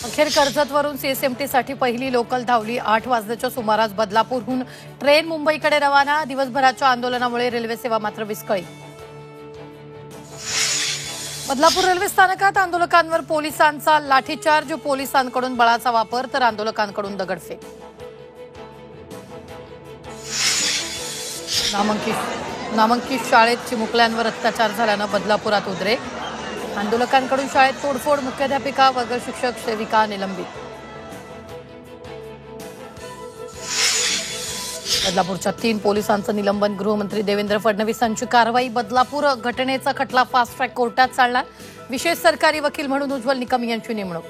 अखेर कर्जतवरून सीएसएमटीसाठी पहिली लोकल धावली। 8 वाजल्याच्या सुमारास बदलापूरहून ट्रेन मुंबईकडे रवाना। दिवसभराच्या आंदोलनामुळे रेल्वे सेवा मात्र विस्कळीत। बदलापूर रेल्वे स्थानकात आंदोलकांवर पोलिसांचा लाठीचार्ज, पोलिसांकडून बळाचा वापर तर आंदोलकांकडून दगडफेक। नामांकित शाळेत चिमुकल्यांवर अत्याचार झाल्यानं बदलापुरात उद्रेक। आंदोलकांकडून शाळेत तोडफोड, मुख्याध्यापिका, वर्ग शिक्षक, सेविका निलंबित। बदलापूरच्या 3 पोलिसांचं निलंबन। गृहमंत्री देवेंद्र फडणवीसांची कारवाई। बदलापूर घटनेचा खटला फास्ट ट्रॅक कोर्टात चालणार। विशेष सरकारी वकील म्हणून उज्ज्वल निकम यांची नेमणूक।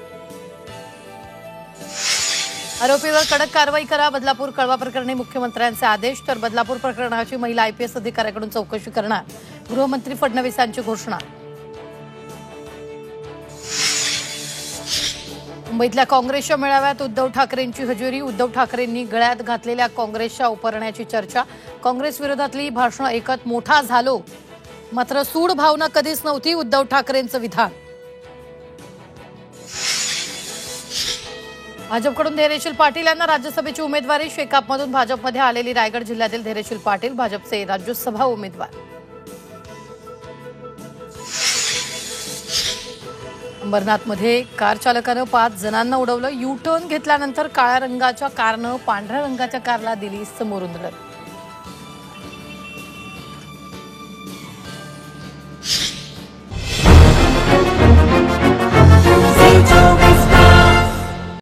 आरोपीवर कडक कारवाई करा। बदलापूर कळवा प्रकरणी मुख्यमंत्र्यांचे आदेश। तर बदलापूर प्रकरणाची महिला आयपीएस अधिकाऱ्याकडून चौकशी करणार। गृहमंत्री फडणवीसांची घोषणा। मुंबईतल्या काँग्रेसच्या मेळाव्यात उद्धव ठाकरेंची हजेरी। उद्धव ठाकरेंनी गळ्यात घातलेल्या काँग्रेसच्या उपरण्याची चर्चा। काँग्रेस विरोधातली भाषणं ऐकत मोठा झालो, मात्र सूड भावना कधीच नव्हती, उद्धव ठाकरेंचं विधान। भाजपकडून धैर्यशील पाटील यांना राज्यसभेची उमेदवारी। शेकापमधून भाजपमध्ये आलेली रायगड जिल्ह्यातील धैर्यशील पाटील भाजपचे राज्यसभा उमेदवार। अंबरनाथमध्ये कार चालकानं 5 जणांना उडवलं। यू टर्न घेतल्यानंतर काळ्या रंगाच्या कारनं पांढऱ्या रंगाच्या कारला दिली समोरून धडक।